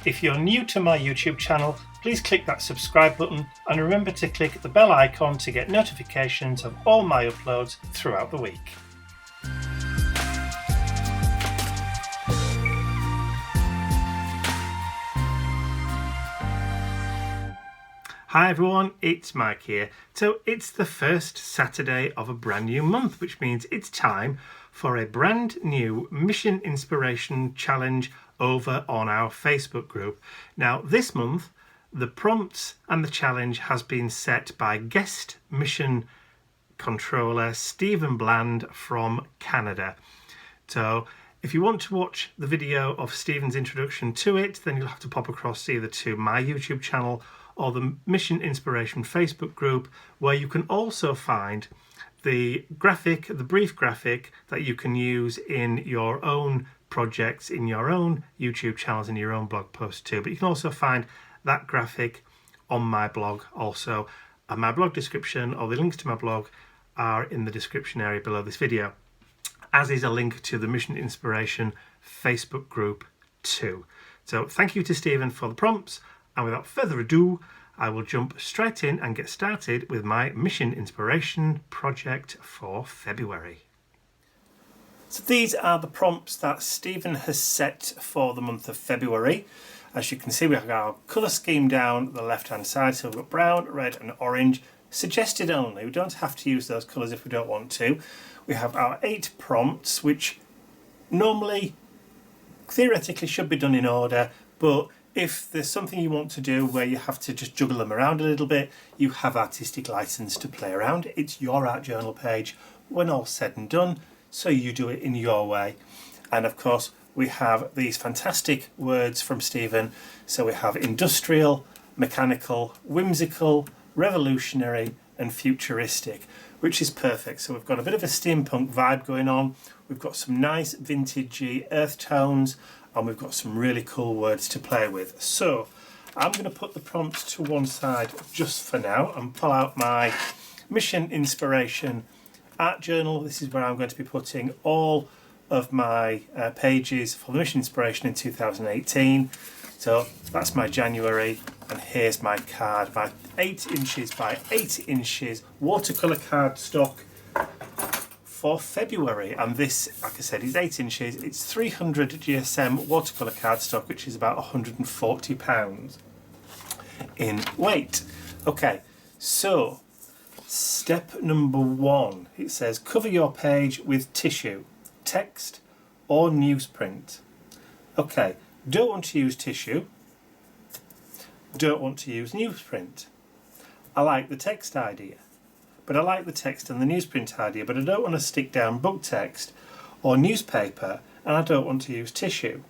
If you're new to my YouTube channel, please click that subscribe button and remember to click the bell icon to get notifications of all my uploads throughout the week. Hi everyone, it's Mike here. So it's the first Saturday of a brand new month, which means it's time for a brand new Mission Inspiration Challenge over on our Facebook group. Now this month, the prompts and the challenge has been set by guest mission controller Stephen Bland from Canada. So if you want to watch the video of Stephen's introduction to it, then you'll have to pop across either to my YouTube channel or the Mission Inspiration Facebook group, where you can also find the graphic, the brief graphic that you can use in your own projects, in your own YouTube channels, in your own blog posts too. But you can also find that graphic on my blog also. And my blog description, or the links to my blog, are in the description area below this video, as is a link to the Mission Inspiration Facebook group too. So thank you to Stephen for the prompts. And without further ado, I will jump straight in and get started with my Mission Inspiration project for February. So these are the prompts that Stephen has set for the month of February. As you can see, we have our colour scheme down the left hand side. So we've got brown, red and orange. Suggested only. We don't have to use those colours if we don't want to. We have our 8 prompts, which normally, theoretically, should be done in order, but if there's something you want to do where you have to just juggle them around a little bit, you have artistic license to play around. It's your art journal page when all's said and done, so you do it in your way. And of course, we have these fantastic words from Stephen. So we have industrial, mechanical, whimsical, revolutionary and futuristic, which is perfect. So we've got a bit of a steampunk vibe going on. We've got some nice vintagey earth tones, and we've got some really cool words to play with. So I'm going to put the prompts to one side just for now and pull out my Mission Inspiration art journal. This is where I'm going to be putting all of my pages for the Mission Inspiration in 2018. So that's my January, and here's my card, my 8 inches by 8 inches watercolour cardstock for February. And this, like I said, is 8 inches. It's 300 GSM watercolour cardstock, which is about £140 in weight. Okay, so step number 1, it says cover your page with tissue, text or newsprint. Okay, don't want to use tissue, don't want to use newsprint. I like the text idea, but I like the text and the newsprint idea, but I don't want to stick down book text or newspaper, and I don't want to use tissue.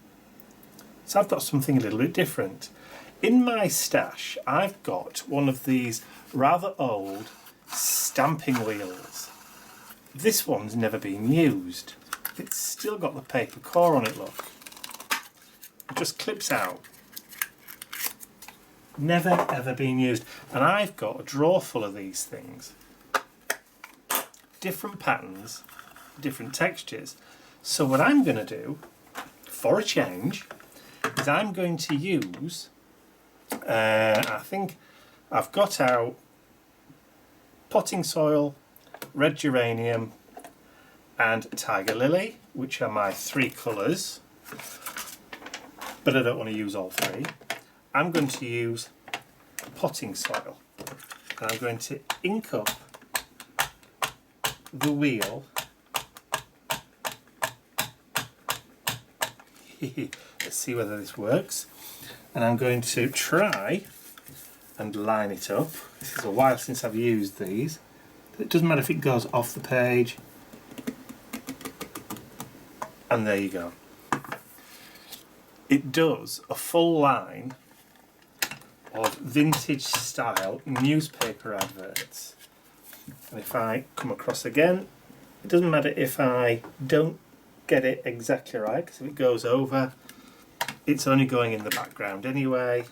So I've got something a little bit different. In my stash, I've got one of these rather old stamping wheels. This one's never been used. It's still got the paper core on it, look. It just clips out. Never ever been used. And I've got a drawer full of these things. Different patterns, different textures. So what I'm going to do, for a change, is I'm going to use, I think I've got out potting soil, red geranium and tiger lily, which are my 3 colours, but I don't want to use all 3. I'm going to use potting soil, and I'm going to ink up the wheel. Let's see whether this works. And I'm going to try and line it up. This is a while since I've used these. It doesn't matter if it goes off the page. And there you go. It does a full line of vintage style newspaper adverts. And if I come across again, it doesn't matter if I don't get it exactly right, because if it goes over, it's only going in the background anyway.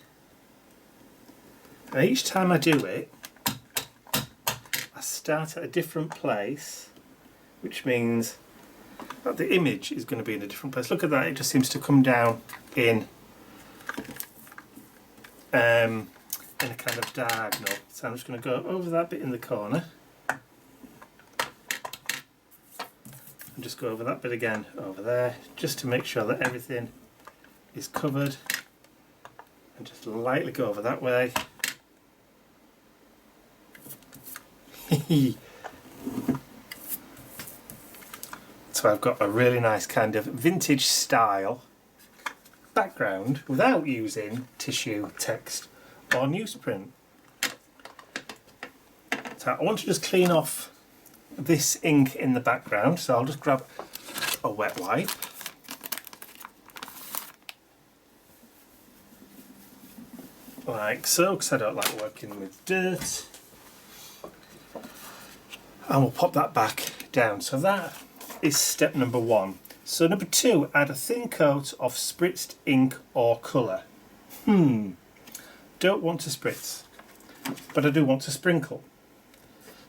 And each time I do it, I start at a different place, which means that the image is going to be in a different place. Look at that, it just seems to come down in in a kind of diagonal. So I'm just going to go over that bit in the corner. And just go over that bit again over there, just to make sure that everything is covered. And just lightly go over that way. So I've got a really nice kind of vintage style background without using tissue, text or newsprint. So I want to just clean off this ink in the background, so I'll just grab a wet wipe. Like so, because I don't like working with dirt. And we'll pop that back down. So that is step number 1. So number 2, add a thin coat of spritzed ink or colour. Don't want to spritz, but I do want to sprinkle.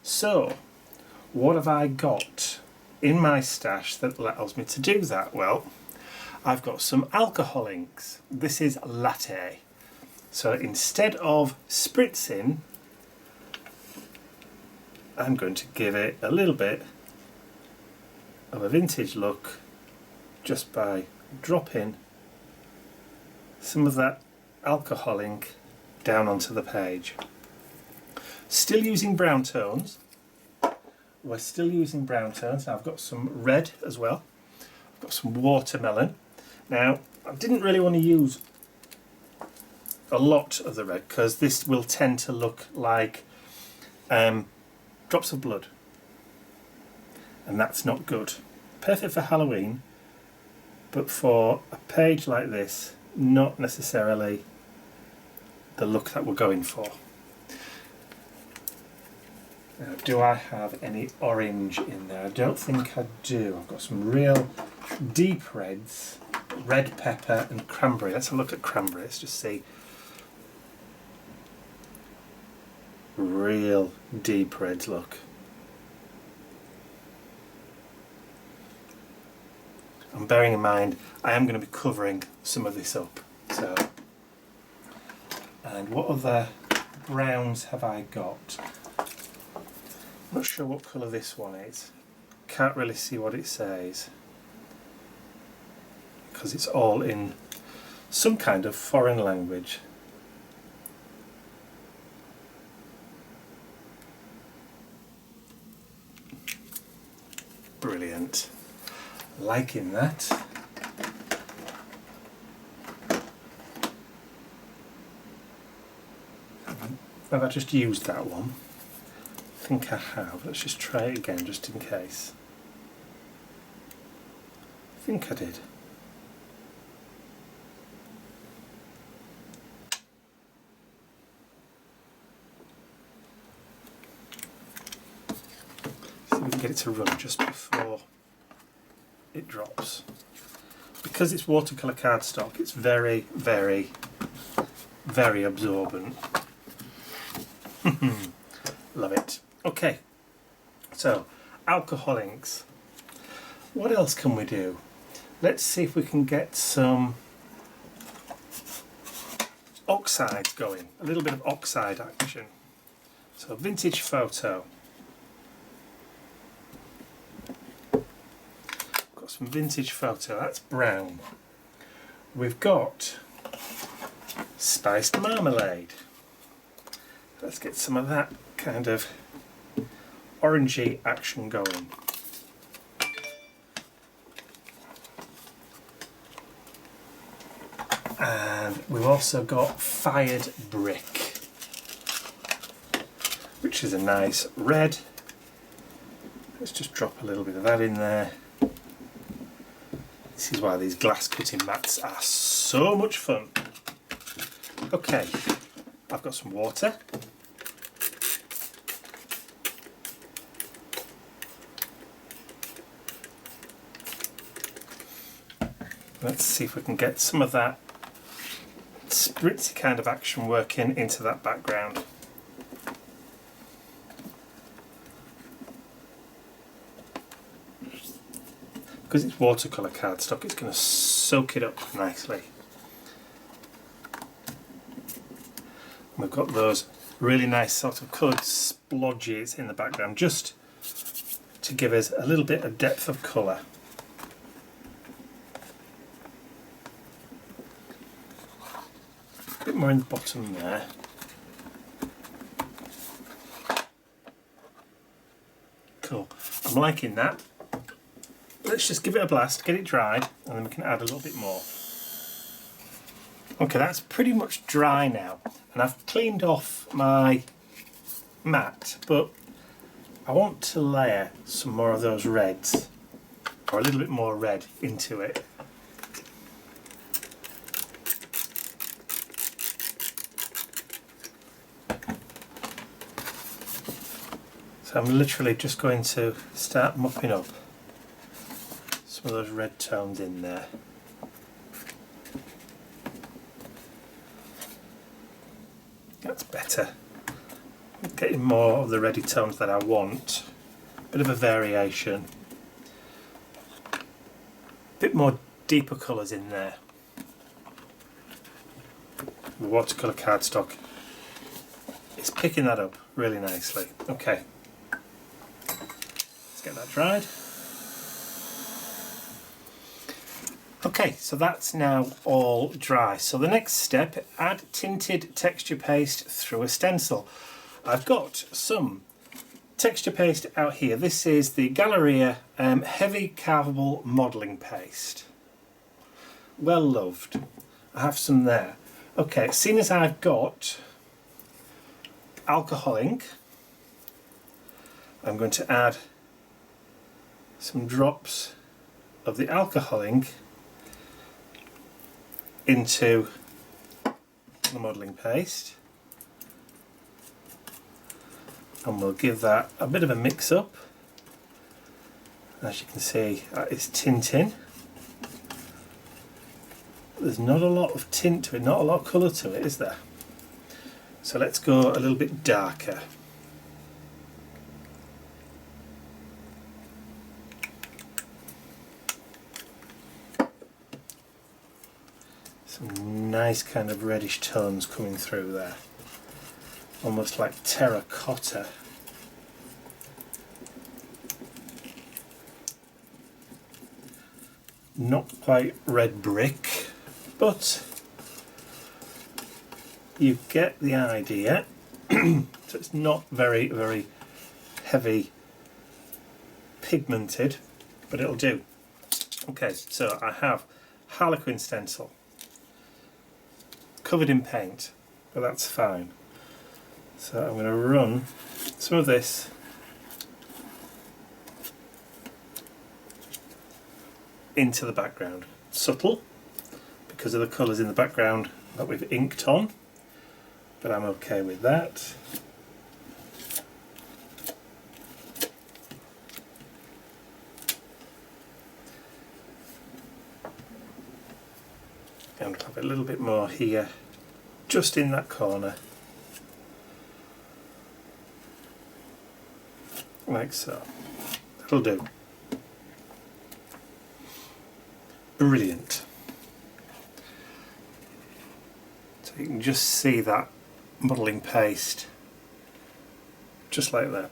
So what have I got in my stash that allows me to do that? Well, I've got some alcohol inks. This is latte. So instead of spritzing, I'm going to give it a little bit of a vintage look just by dropping some of that alcohol ink down onto the page. Still using brown tones. We're still using brown tones. I've got some red as well. I've got some watermelon. Now, I didn't really want to use a lot of the red because this will tend to look like drops of blood, and that's not good. Perfect for Halloween, but for a page like this, not necessarily the look that we're going for. Now, do I have any orange in there? I don't think I do. I've got some real deep reds, red pepper and cranberry. Let's have a look at cranberry. Let's just see. Real deep reds, look. And bearing in mind, I am going to be covering some of this up. So, and what other browns have I got? I'm not sure what colour this one is. Can't really see what it says because it's all in some kind of foreign language. Brilliant. Liking that. Have I just used that one? I think I have. Let's just try it again just in case. I think I did. See if we can get it to run just before it drops. Because it's watercolour cardstock, it's very, very, very absorbent. Love it. Okay, so alcohol inks. What else can we do? Let's see if we can get some oxides going. A little bit of oxide action. So vintage photo. Got some vintage photo. That's brown. We've got spiced marmalade. Let's get some of that kind of orangey action going. And we've also got fired brick, which is a nice red. Let's just drop a little bit of that in there. This is why these glass cutting mats are so much fun. Okay, I've got some water. Let's see if we can get some of that spritzy kind of action working into that background. Because it's watercolour cardstock, it's going to soak it up nicely. We've got those really nice sort of coloured splodges in the background, just to give us a little bit of depth of colour. A bit more in the bottom there. Cool. I'm liking that. Let's just give it a blast, get it dried, and then we can add a little bit more. Okay, that's pretty much dry now, and I've cleaned off my mat, but I want to layer some more of those reds, or a little bit more red into it. So I'm literally just going to start mopping up some of those red tones in there. That's better. Getting more of the reddy tones that I want. Bit of a variation. Bit more deeper colours in there. The watercolour cardstock is picking that up really nicely. Okay, let's get that dried. Okay, so that's now all dry. So the next step, add tinted texture paste through a stencil. I've got some texture paste out here. This is the Galleria Heavy Carvable Modelling Paste. Well loved. I have some there. Okay, seeing as I've got alcohol ink, I'm going to add some drops of the alcohol ink into the modelling paste, and we'll give that a bit of a mix up. As you can see, it's tinting. There's not a lot of tint to it, not a lot of colour to it, is there? So let's go a little bit darker. Some nice kind of reddish tones coming through there, almost like terracotta. Not quite red brick, but you get the idea. So it's not very heavy pigmented, but it'll do. Okay, so I have Harlequin stencil covered in paint, but that's fine. So I'm going to run some of this into the background. Subtle because of the colours in the background that we've inked on, but I'm okay with that. And have a little bit more here, just in that corner, like so. That'll do. Brilliant. So you can just see that modelling paste, just like that.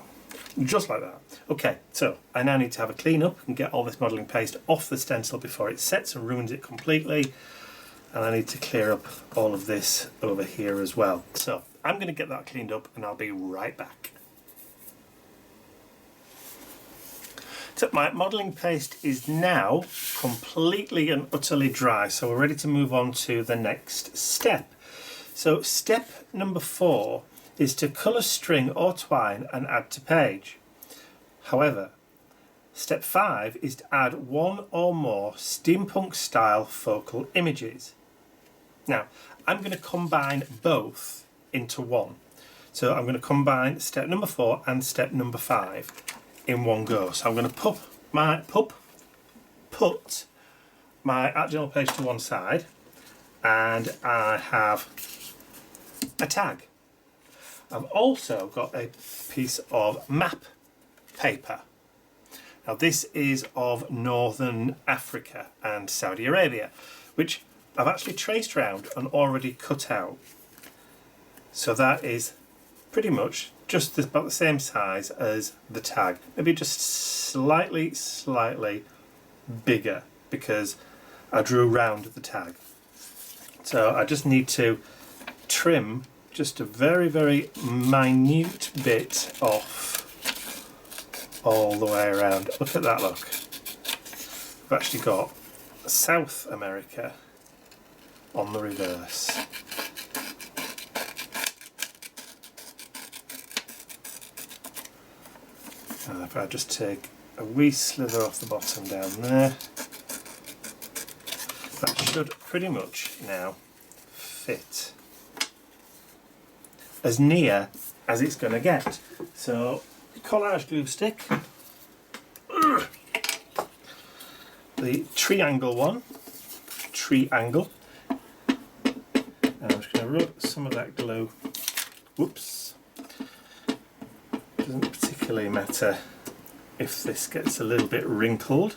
Just like that. Okay, so I now need to have a clean up and get all this modelling paste off the stencil before it sets and ruins it completely. And I need to clear up all of this over here as well. So I'm going to get that cleaned up and I'll be right back. So my modelling paste is now completely and utterly dry, so we're ready to move on to the next step. So step number 4 is to colour string or twine and add to page. However, step 5 is to add one or more steampunk style focal images. Now, I'm going to combine both into one. So I'm going to combine step number 4 and step number 5 in one go. So I'm going to put my art journal page to one side, and I have a tag. I've also got a piece of map paper. Now this is of Northern Africa and Saudi Arabia, which I've actually traced around and already cut out. So that is pretty much just about the same size as the tag, maybe just slightly bigger because I drew round the tag. So I just need to trim just a very minute bit off all the way around. Look at that, look. I've actually got South America on the reverse. And if I just take a wee slither off the bottom down there, that should pretty much now fit as near as it's going to get. So, collage glue stick, the triangle one, triangle, and I'm just going to rub some of that glue. Whoops. Doesn't particularly matter if this gets a little bit wrinkled,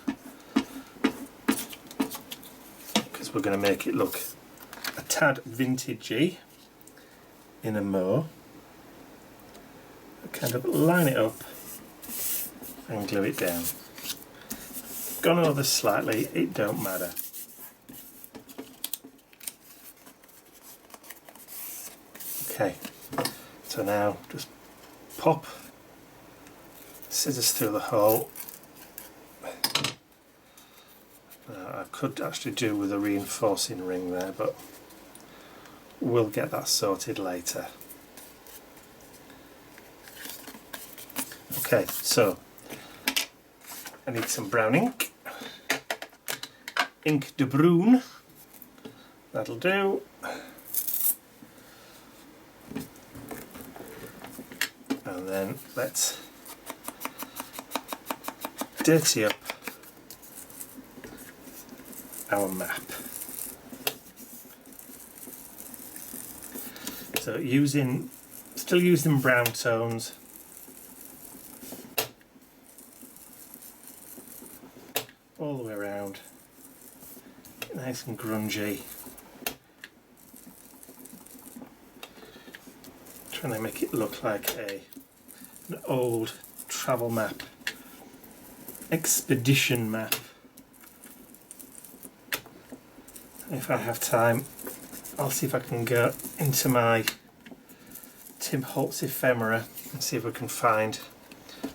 because we're going to make it look a tad vintagey in a mo. Kind of line it up and glue it down. Gone over slightly, it don't matter. Okay, so now just pop scissors through the hole. I could actually do with a reinforcing ring there, but we'll get that sorted later. Okay, so I need some brown ink. Ink de Bruin. That'll do. And then let's dirty up our map. So still using brown tones. All the way around. Nice and grungy. Trying to make it look like an old travel map. Expedition map. If I have time, I'll see if I can go into my Tim Holtz ephemera and see if I can find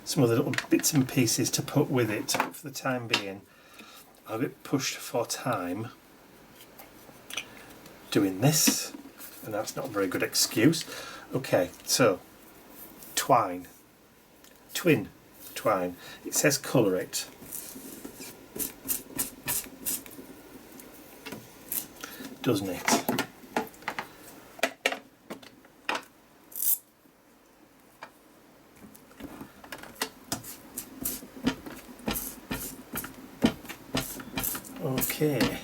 some of the little bits and pieces to put with it. But for the time being, I'll get pushed for time doing this, and that's not a very good excuse. Okay, so twine, twin twine. It says colour it. Doesn't it? Okay,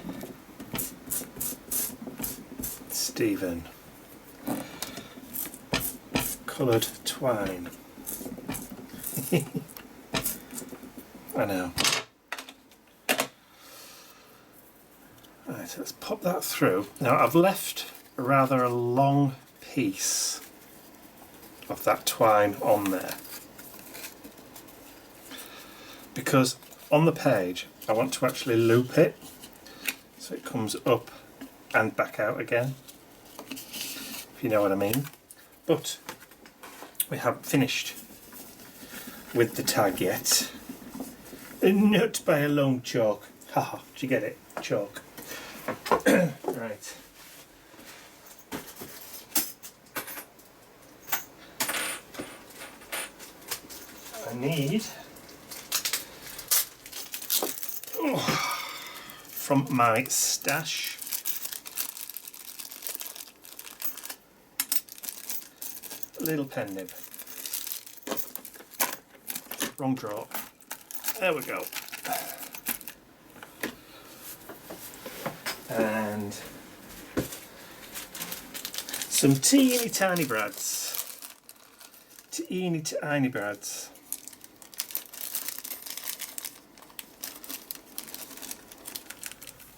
Stephen, coloured twine. I know. Right, so let's pop that through. Now I've left rather a long piece of that twine on there, because on the page I want to actually loop it so it comes up and back out again, if you know what I mean. But we haven't finished with the tag yet. Not by a long chalk. Haha, did you get it? Chalk. Right. I need from my stash a little pen nib. Wrong drawer. There we go. And some teeny tiny brads. Teeny tiny brads.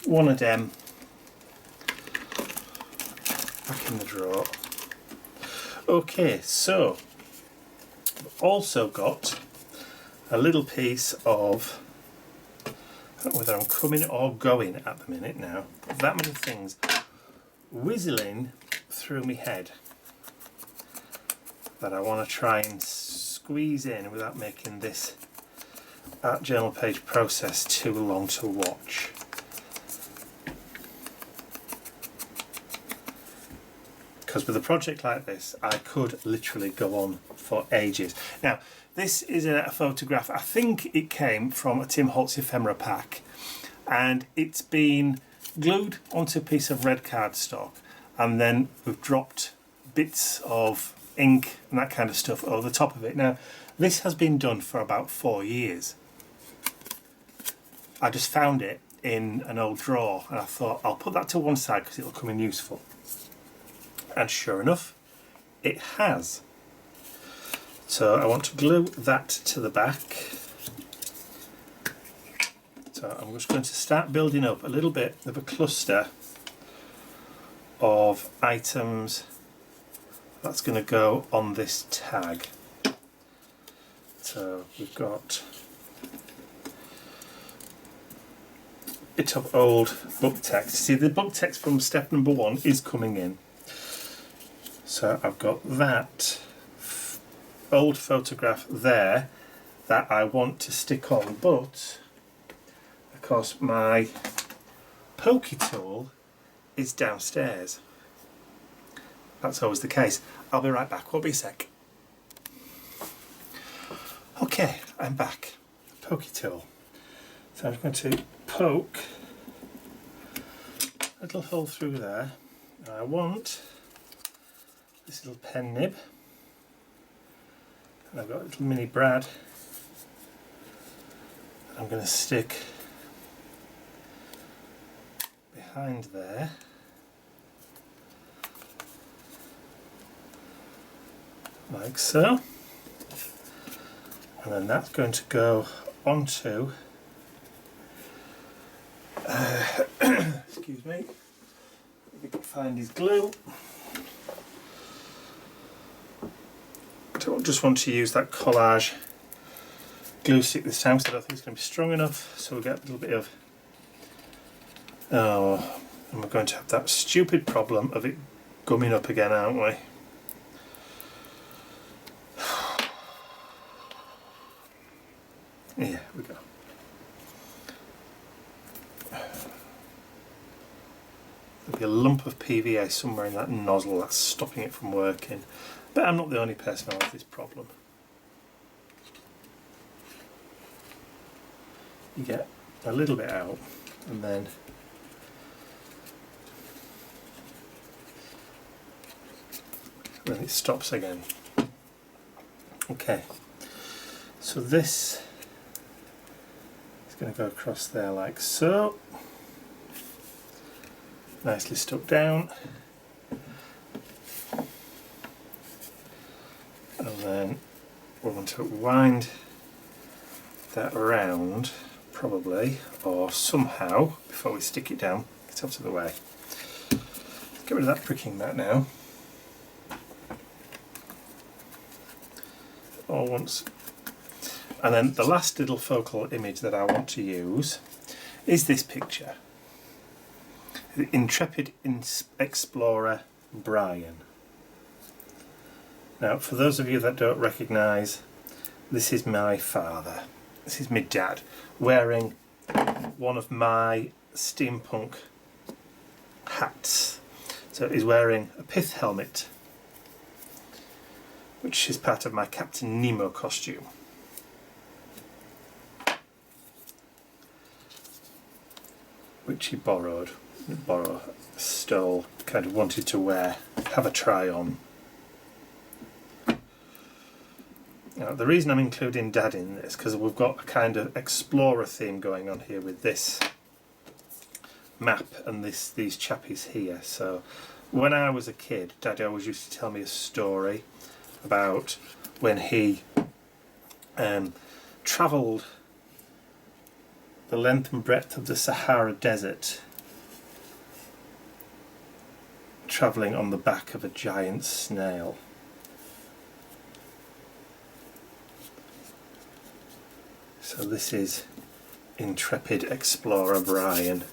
One of them back in the drawer. Okay, so I've also got a little piece of, I don't know whether I'm coming or going at the minute now, that many things whizzling through my head that I want to try and squeeze in without making this art journal page process too long to watch. Because with a project like this, I could literally go on for ages. Now, this is a photograph, I think it came from a Tim Holtz ephemera pack, and it's been glued onto a piece of red cardstock, and then we've dropped bits of ink and that kind of stuff over the top of it. Now, this has been done for about 4 years. I just found it in an old drawer, and I thought I'll put that to one side because it'll come in useful. And sure enough, it has. So I want to glue that to the back. So I'm just going to start building up a little bit of a cluster of items that's going to go on this tag. So we've got a bit of old book text. See, the book text from step number 1 is coming in. So I've got that old photograph there that I want to stick on, but of course my pokey tool is downstairs. That's always the case. I'll be right back, won't be a sec. Okay, I'm back. Pokey tool. So I'm going to poke a little hole through there. And I want this little pen nib, and I've got a little mini brad. I'm going to stick behind there, like so, and then that's going to go onto excuse me, if we can find his glue. I don't just want to use that collage glue stick this time because I don't think it's going to be strong enough, so we'll get a little bit of, oh, and we're going to have that stupid problem of it gumming up again, aren't we? Yeah, here we go. There'll be a lump of PVA somewhere in that nozzle that's stopping it from working. But I'm not the only person who has this problem. You get a little bit out and then it stops again. Okay, so this is going to go across there like so. Nicely stuck down. And then we want to wind that around, probably, or somehow, before we stick it down. Get out of the way. Get rid of that pricking mat now. All once. And then the last little focal image that I want to use is this picture. The intrepid explorer Brian. Now, for those of you that don't recognise, this is my father. This is my dad, wearing one of my steampunk hats. So he's wearing a pith helmet, which is part of my Captain Nemo costume. Which he stole, kind of wanted to wear, have a try on. Now, the reason I'm including Dad in this, because we've got a kind of explorer theme going on here with this map and these chappies here. So when I was a kid, Daddy always used to tell me a story about when he travelled the length and breadth of the Sahara Desert, travelling on the back of a giant snail. So this is Intrepid Explorer Brian.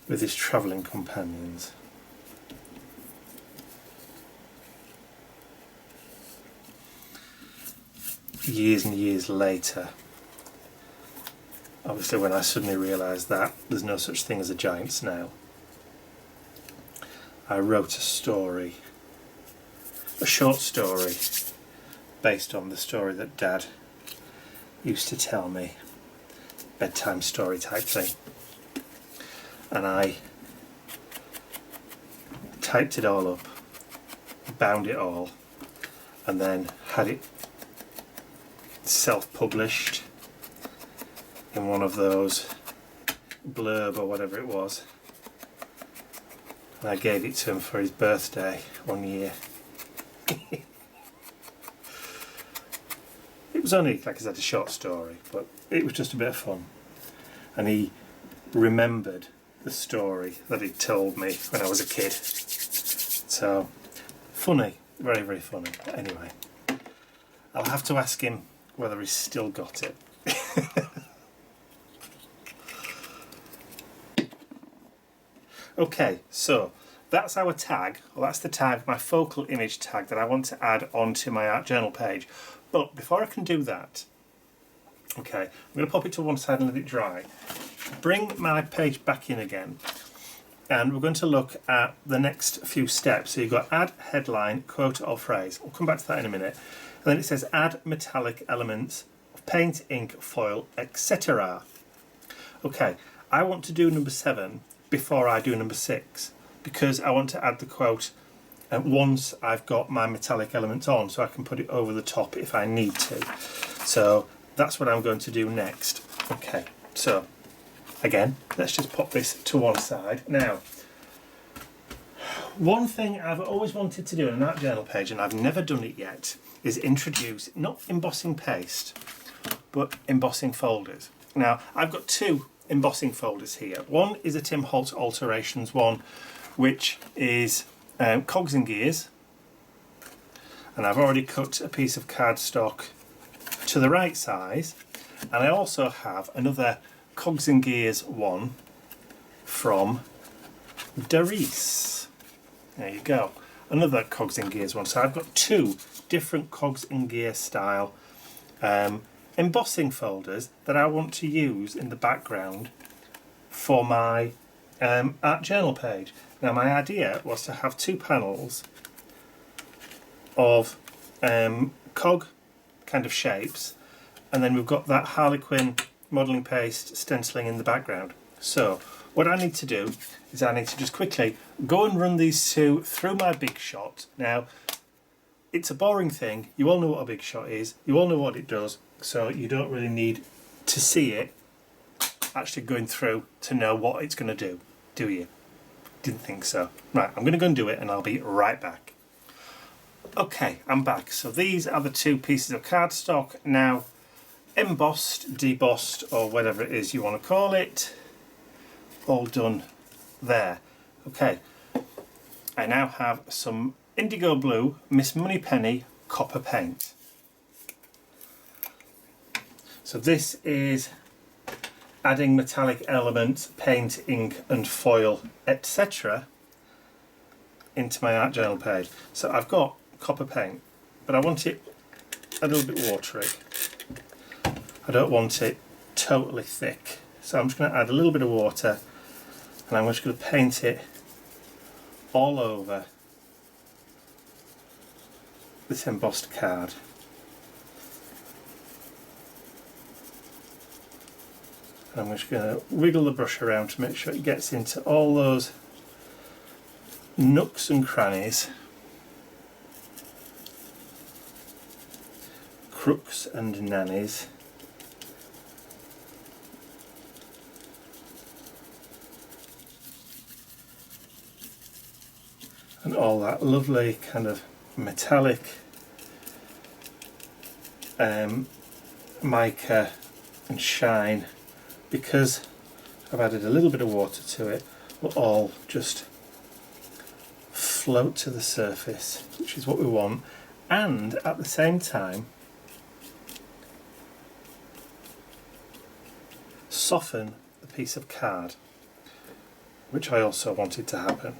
With his travelling companions. Years and years later, obviously when I suddenly realised that there's no such thing as a giant snail, I wrote a story, a short story, based on the story that Dad used to tell me, bedtime story type thing. And I typed it all up, bound it all, and then had it self-published in one of those blurb or whatever it was. And I gave it to him for his birthday one year. It was only, like I said, a short story, but it was just a bit of fun. And he remembered the story that he told me when I was a kid. So, funny, very, very funny. But anyway, I'll have to ask him whether he's still got it. Okay, so that's our tag, or that's the tag, my focal image tag that I want to add onto my art journal page. But before I can do that, okay, I'm going to pop it to one side and let it dry. Bring my page back in again, and we're going to look at the next few steps. So you've got add headline, quote or phrase. We'll come back to that in a minute. And then it says add metallic elements of paint, ink, foil, etc. Okay, I want to do number 7 before I do number 6 because I want to add the quote once I've got my metallic elements on, so I can put it over the top if I need to. So that's what I'm going to do next. Okay, so again, let's just pop this to one side. Now, one thing I've always wanted to do in an art journal page, and I've never done it yet, is introduce not embossing paste, but embossing folders. Now, I've got 2 embossing folders here. One is a Tim Holtz Alterations one, which is cogs and gears, and I've already cut a piece of cardstock to the right size, and I also have another cogs and gears one from Darice. There you go, another cogs and gears one. So I've got 2 different cogs and gear style embossing folders that I want to use in the background for my art journal page. Now my idea was to have 2 panels of cog kind of shapes, and then we've got that Harlequin modelling paste stenciling in the background. So what I need to do is I need to just quickly go and run these 2 through my Big Shot. Now it's a boring thing, you all know what a Big Shot is, you all know what it does, so you don't really need to see it actually going through to know what it's going to do you? Didn't think so. Right, I'm going to go and do it and I'll be right back. Okay, I'm back. So these are the 2 pieces of cardstock now embossed, debossed, or whatever it is you want to call it. All done there. Okay, I now have some indigo blue Miss Moneypenny copper paint. So this is adding metallic elements, paint, ink and foil, etc. into my art journal page. So I've got copper paint, but I want it a little bit watery. I don't want it totally thick. So I'm just going to add a little bit of water, and I'm just going to paint it all over this embossed card. And I'm just going to wiggle the brush around to make sure it gets into all those nooks and crannies, crooks and nannies. And all that lovely kind of metallic mica and shine, because I've added a little bit of water to it, will all just float to the surface, which is what we want. and at the same time soften the piece of card, which I also wanted to happen.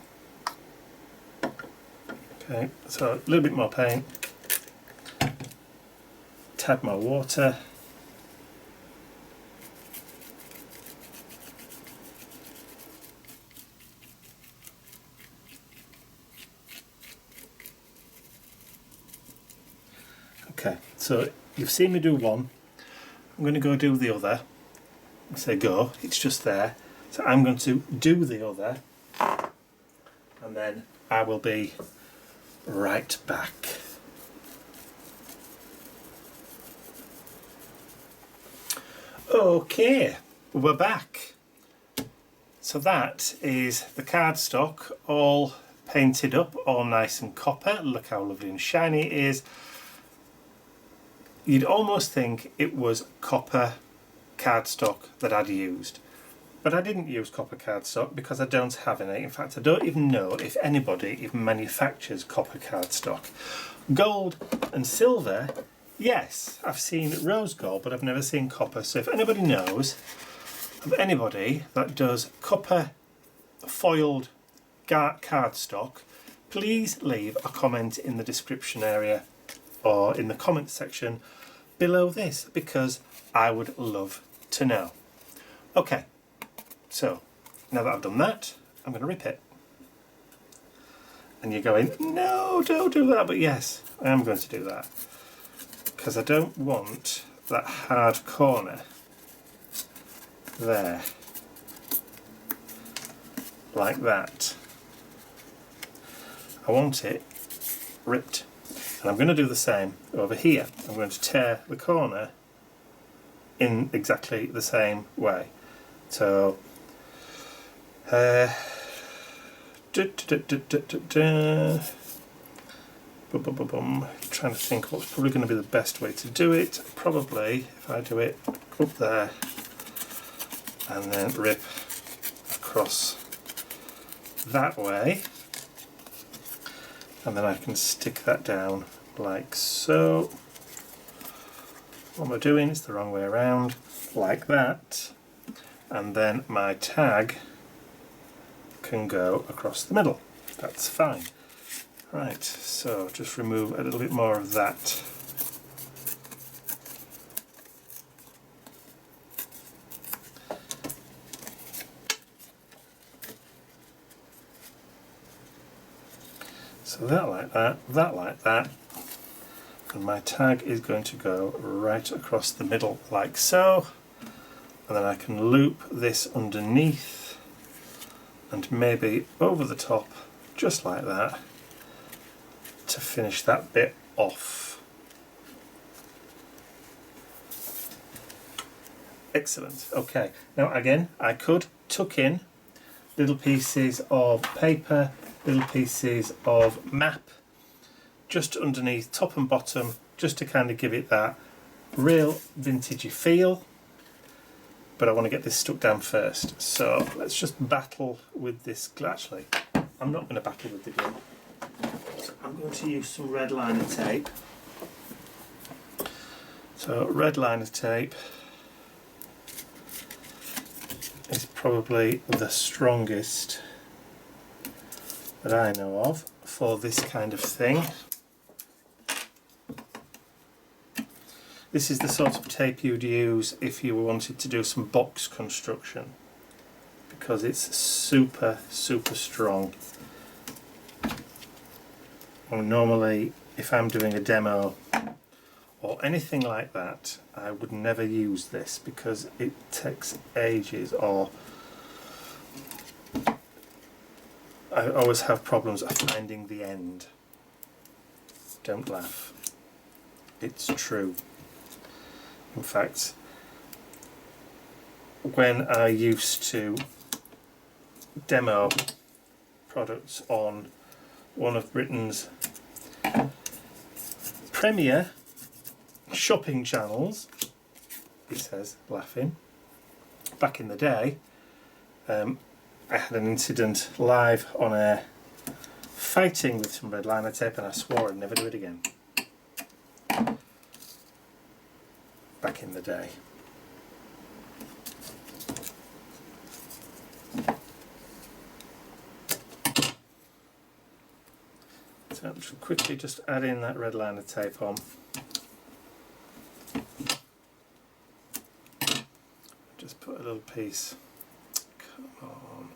Okay, so a little bit more paint, tad more water, okay, so you've seen me do one, I'm going to go do the other. I say go, it's just there, so I'm going to do the other and then I will be right back. Okay, we're back. So that is the cardstock all painted up, all nice and copper. Look how lovely and shiny it is. You'd almost think it was copper cardstock that I'd used, but I didn't use copper cardstock because I don't have any. In fact, I don't even know if anybody even manufactures copper cardstock. Gold and silver, yes, I've seen rose gold, but I've never seen copper. So if anybody knows of anybody that does copper foiled cardstock, please leave a comment in the description area or in the comment section below this, because I would love to know. Okay, so now that I've done that, I'm going to rip it. And you're going, no, don't do that, but yes, I am going to do that, because I don't want that hard corner there, like that. I want it ripped. And I'm going to do the same over here. I'm going to tear the corner in exactly the same way. So, trying to think what's probably going to be the best way to do it. Probably, if I do it up there and then rip across that way, and then I can stick that down like so. What we're doing is the wrong way around, like that, and then my tag can go across the middle. That's fine. Right, so just remove a little bit more of that. So that like that, and my tag is going to go right across the middle like so, and then I can loop this underneath and maybe over the top just like that to finish that bit off. Excellent. Okay, now again I could tuck in little pieces of paper, little pieces of map just underneath, top and bottom, just to kind of give it that real vintagey feel, but I want to get this stuck down first. So let's just battle with this. Actually, I'm not going to battle with the glue. So I'm going to use some red liner tape. So red liner tape is probably the strongest that I know of for this kind of thing. This is the sort of tape you'd use if you wanted to do some box construction, because it's super strong. And normally if I'm doing a demo or anything like that, I would never use this because it takes ages, or I always have problems finding the end. Don't laugh. It's true. In fact, when I used to demo products on one of Britain's premier shopping channels, he says, laughing, back in the day, I had an incident live on air fighting with some red liner tape, and I swore I'd never do it again. back in the day. So I'll quickly just add in that red liner tape on. Just put a little piece. Come on.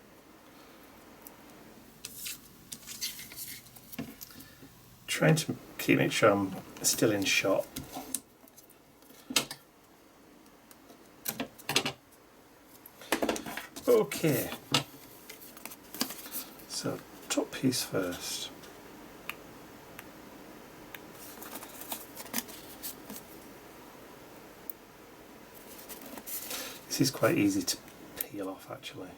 Trying to keep it sure I'm still in shot. Okay. So top piece first. This is quite easy to peel off actually.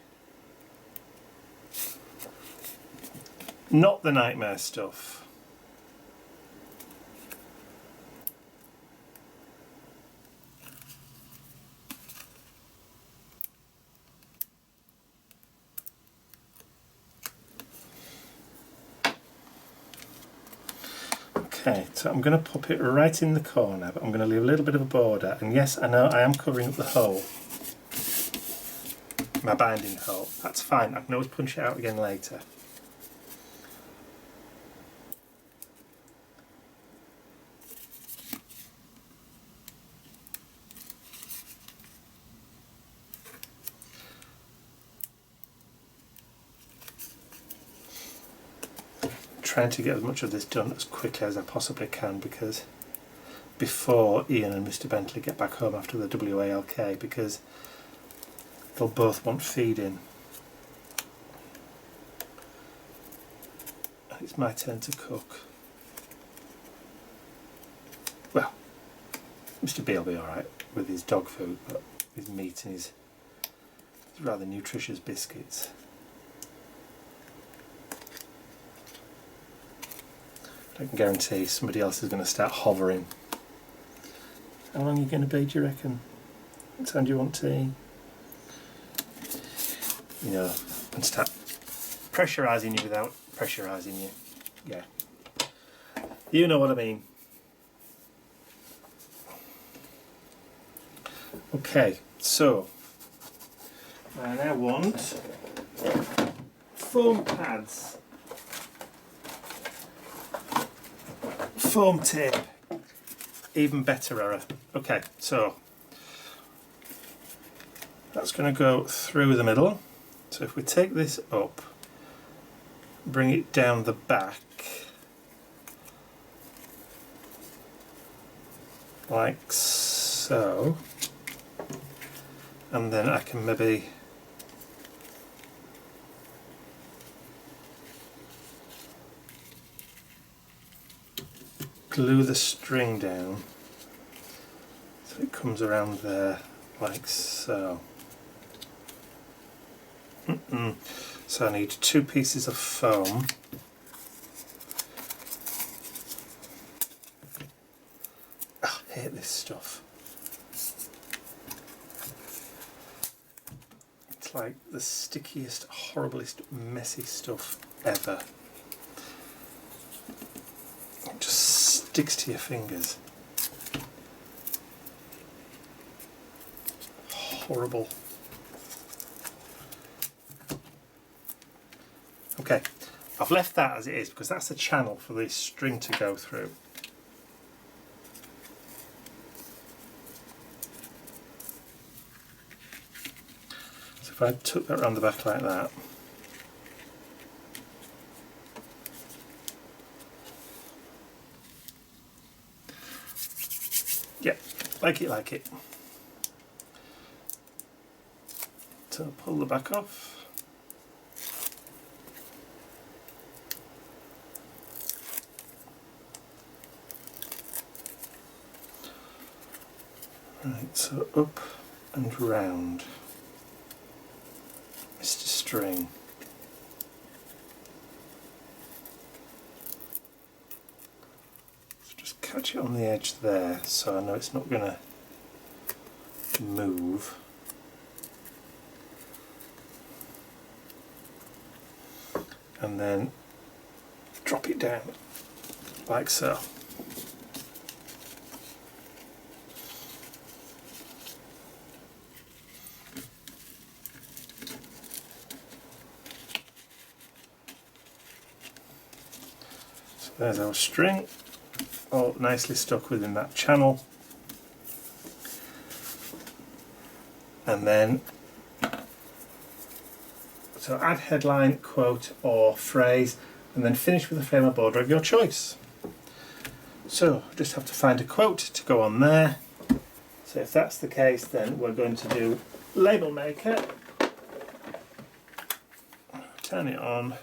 Not the nightmare stuff. Okay, so I'm going to pop it right in the corner, but I'm going to leave a little bit of a border. And yes, I know I am covering up the hole. My binding hole. That's fine, I can always punch it out again later. Trying to get as much of this done as quickly as I possibly can, because before Ian and Mr. Bentley get back home after the WALK, because they'll both want feeding. And it's my turn to cook. Well, Mr. B will be alright with his dog food, but his meat and his rather nutritious biscuits. I can guarantee somebody else is going to start hovering. How long are you going to be, do you reckon? What time do you want tea? You know, and start pressurising you without pressurising you. Yeah. You know what I mean. Okay, so I now want foam pads. Foam tape, even better error. Okay, so that's going to go through the middle. So if we take this up, bring it down the back, like so, and then I can maybe glue the string down so it comes around there like so. So I need 2 pieces of foam. Oh, I hate this stuff. It's like the stickiest, horriblest, messy stuff ever. It just sticks to your fingers. Horrible. Okay, I've left that as it is because that's the channel for the string to go through. So if I took that around the back like that, yeah, like it. So pull the back off. Right, so up and round, Mr. String. So just catch it on the edge there so I know it's not going to move. And then drop it down like so. There's our string, all nicely stuck within that channel. And then, so add headline, quote or phrase, and then finish with a frame or border of your choice. So just have to find a quote to go on there. So if that's the case, then we're going to do Label Maker, turn it on,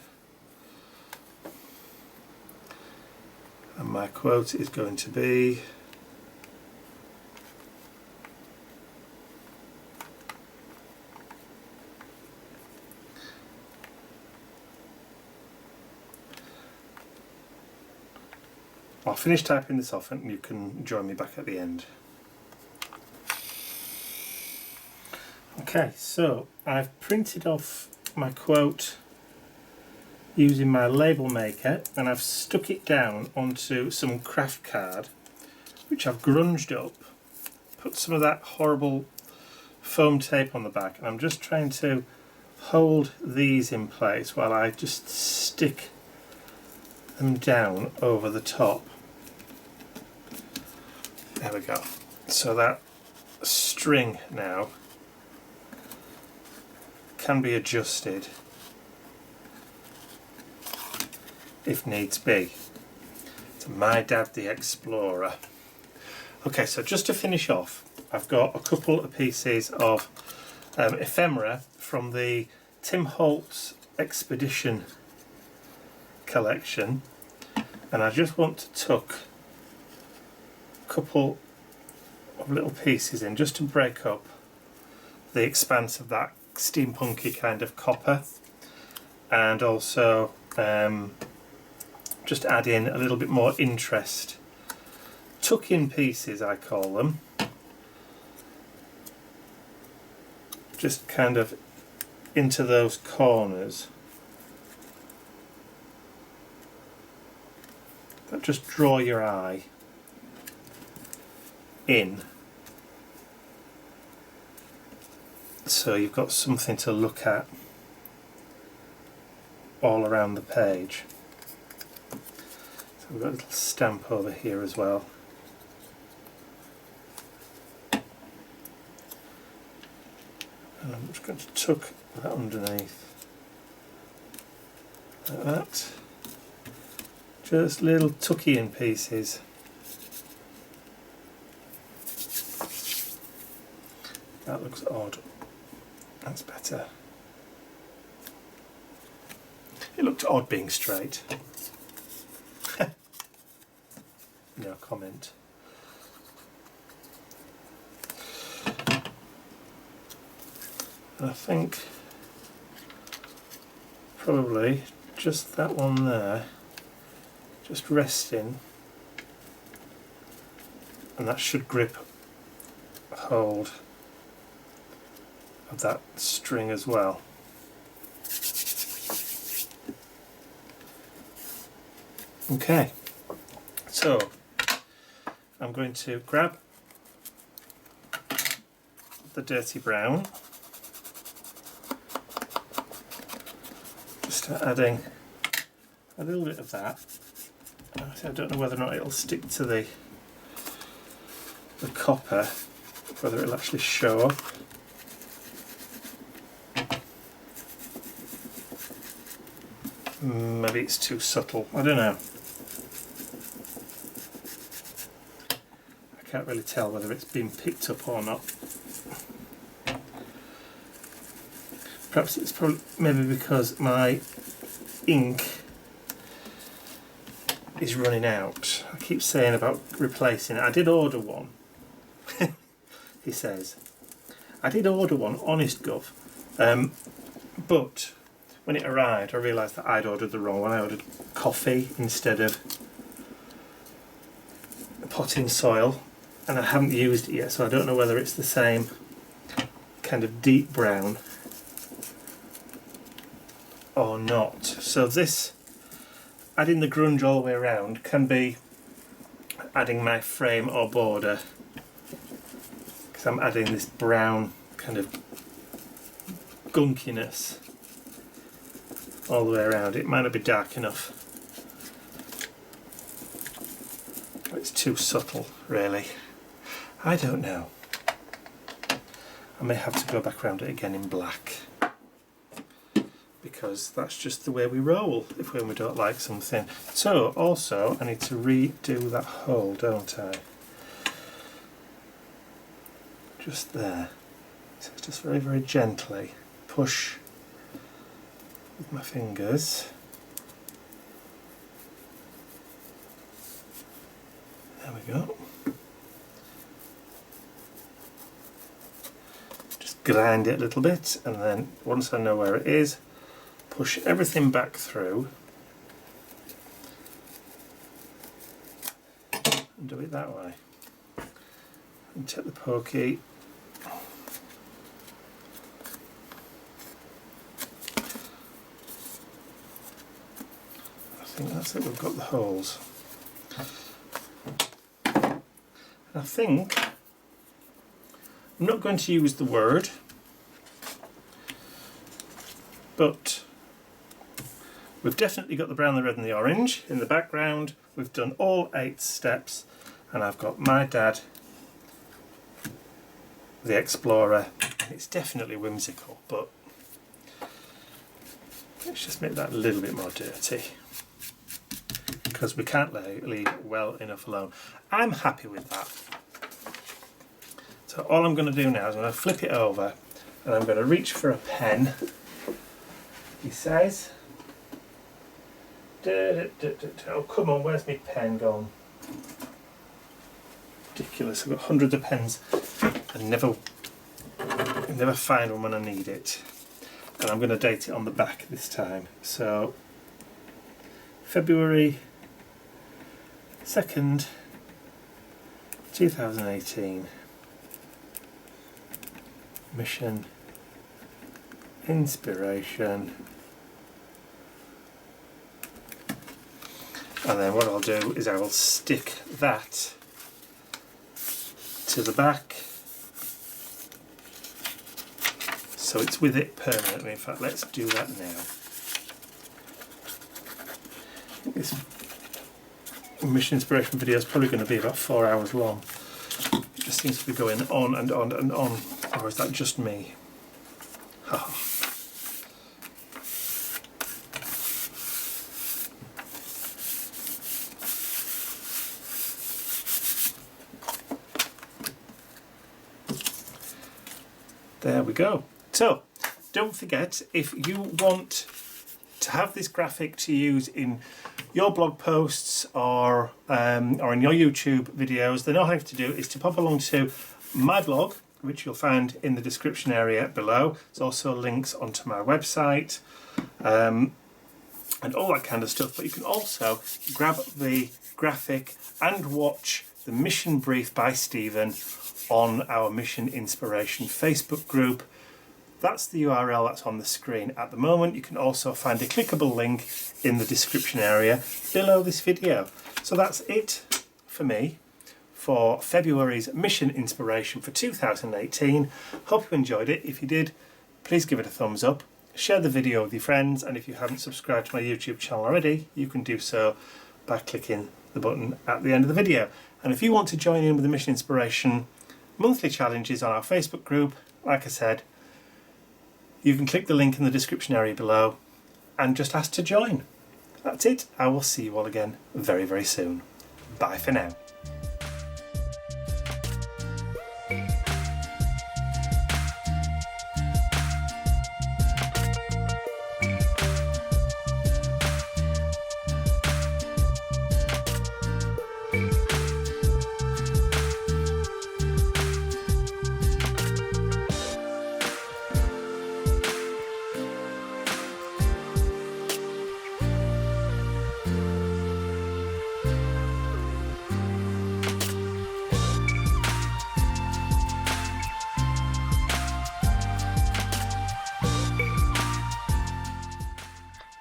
and my quote is going to be I'll finish typing this off and you can join me back at the end. Okay, so I've printed off my quote using my label maker and I've stuck it down onto some craft card which I've grunged up, put some of that horrible foam tape on the back, and I'm just trying to hold these in place while I just stick them down over the top. There we go. So that string now can be adjusted if needs be. To My Dad the Explorer. Okay, so just to finish off, I've got a couple of pieces of ephemera from the Tim Holtz Expedition collection, and I just want to tuck a couple of little pieces in just to break up the expanse of that steampunky kind of copper, and also just add in a little bit more interest. Tuck-in pieces, I call them, just kind of into those corners that just draw your eye in, so you've got something to look at all around the page. So we've got a little stamp over here as well. And I'm just going to tuck that underneath, like that. Just little tucky in pieces. That looks odd. That's better. It looked odd being straight. No comment. And I think probably just that one there, just resting, and that should grip hold of that string as well. Okay, so I'm going to grab the dirty brown, just adding a little bit of that. I don't know whether or not it'll stick to the copper, whether it'll actually show up. Maybe it's too subtle, I don't know. I can't really tell whether it's been picked up or not. Perhaps it's probably maybe because my ink is running out. I keep saying about replacing it. I did order one. He says. I did order one, honest gov. But when it arrived I realised that I'd ordered the wrong one. I ordered coffee instead of potting soil, and I haven't used it yet, so I don't know whether it's the same kind of deep brown or not. So this, adding the grunge all the way around, can be adding my frame or border, because I'm adding this brown kind of gunkiness all the way around. It might not be dark enough it's too subtle, really. I don't know. I may have to go back around it again in black, because that's just the way we roll when we don't like something. So also I need to redo that hole, don't I? Just there. So it's just very, very gently push with my fingers. There we go. Just grind it a little bit, and then once I know where it is, push everything back through and do it that way. And take the pokey, I think that's it, we've got the holes. I think I'm not going to use the word, but we've definitely got the brown, the red and the orange in the background. We've done all 8 steps, and I've got my dad, the explorer. It's definitely whimsical, but let's just make that a little bit more dirty, because we can't leave it well enough alone. I'm happy with that. So all I'm going to do now is I'm going to flip it over, and I'm going to reach for a pen. He says, oh come on, where's my pen gone? Ridiculous, I've got hundreds of pens and never find one when I need it. And I'm going to date it on the back this time. So February 2nd, 2018. Mission Inspiration. And then what I'll do is I will stick that to the back so it's with it permanently. In fact, let's do that now. This Mission Inspiration video is probably going to be about 4 hours long. It just seems to be going on and on and on. Or is that just me? Ha. There we go. So, don't forget, if you want to have this graphic to use in your blog posts or in your YouTube videos, then all you have to do is to pop along to my blog, which you'll find in the description area below. There's also links onto my website and all that kind of stuff. But you can also grab the graphic and watch the mission brief by Stephen on our Mission Inspiration Facebook group. That's the URL that's on the screen at the moment. You can also find a clickable link in the description area below this video. So that's it for me for February's Mission Inspiration for 2018. Hope you enjoyed it. If you did, please give it a thumbs up. Share the video with your friends, and if you haven't subscribed to my YouTube channel already, you can do so by clicking the button at the end of the video. And if you want to join in with the Mission Inspiration monthly challenges on our Facebook group, like I said, you can click the link in the description area below and just ask to join. That's it. I will see you all again very, very soon. Bye for now.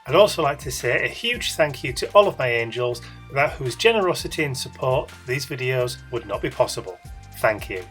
I'd also like to say a huge thank you to all of my angels, without whose generosity and support these videos would not be possible. Thank you.